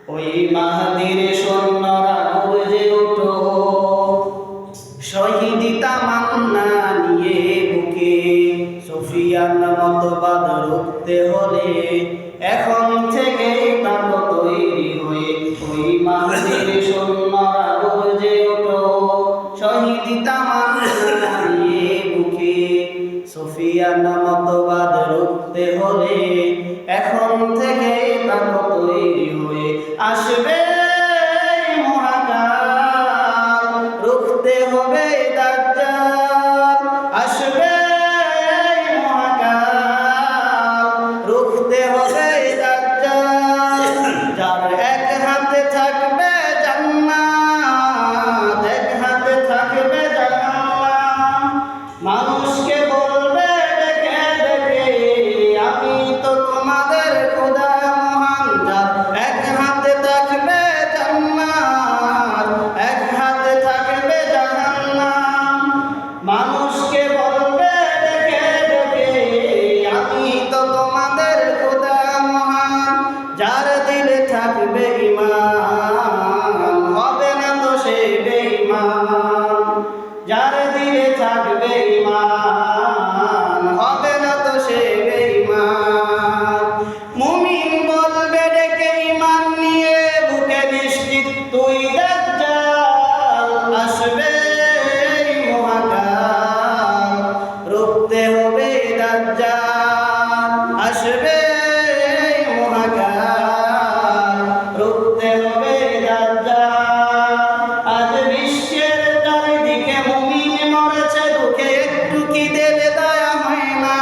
ওই মাহদির সৈন্যরা গর্জে ওঠো, শহীদ তামান্না নিয়ে বুকে। সুফিয়ান মতবাদ রুখতে হলে এখন থেকে তাকো তৈরি হয়ে। ওই মাহদির সৈন্যরা গর্জে ওঠো, শহীদ তামান্না নিয়ে বুকে। সুফিয়ান মতবাদ রুখতে হলে এখন থেকে তাকো তৈরি হয়ে। আসবে মহাকাল, রুখতে হবে দাজ্জাল। আসবে মহাকাল, রুখতে হবে দাজ্জাল। যার এক হাতে থাকবে জান্নাত, এক হাতে থাকবে জাহান্নাম। মানুষকে বলবে ডেকে ডেকে, আমি তো তোমাদের খোদা মহান। যার এক হাতে থাকবে জান্নাত, এক হাতে থাকবে জাহান্নাম। মানুষকে বলবে ডেকে ডেকে, আমি তো তোমাদের খোদা মহান। যার দিলে থাকবে ঈমান, হবে না তো সে বেঈমান। যার দিলে থাকবে ঈমান, হবে না তো সে বেঈমান। মুমিন বলবে ডেকে ঈমান নিয়ে বুকে, নিশ্চিত তুই দাজ্জাল। আসবে মহাকাল, রুখতে হবে দাজ্জাল। আসবে মহাকাল, রুখতে হবে দাজ্জাল। আজ বিশ্বের চারিদিকে মুমিন মরেছে দুঃখে, একটু কি দেবে দয়া হয় না?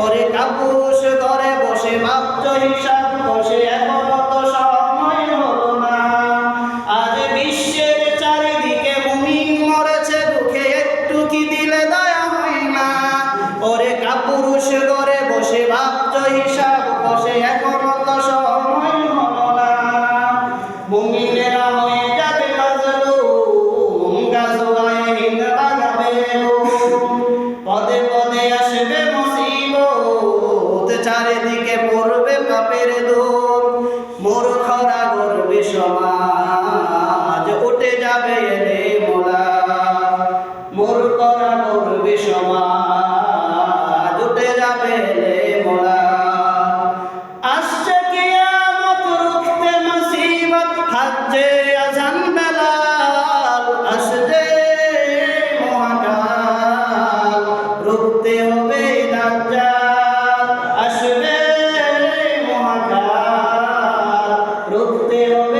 ওরে কাপুরুষ ঘরে বসে ভাবছো হিসাব বসে, এখনো তো সময় হলো না। আজ বিশ্বের চারিদিকে মুমিন মরেছে দুঃখে, একটু কি দিলে দয়া হয় না? ওরে কাপুরুষ ঘরে বসে ভাবছো হিসাব বসে, এখনো তো সময় হলো না। মুমিনেরা হয়ে যাবে মাজলুম, গাজওয়ায়ে হিন্দ লাগাবে ঘুম। পদে পদে আসবে মুসিবত, চারিদিকে পড়বে পাপের দোল। মূর্খরা গর্বে সমাজ, উঠে যাবে এলে মোলা। মূর্খরা গর্বে সমাজ, উঠে যাবে এলে মোলা। আসছে কিয়ামত, রুখতে মুসিবত, হাজ্জে আযান বেলাল। আসবে মহাকাল, রুখতে হবে দাজ্জাল। আসবে মহাকাল, রুখতে হবে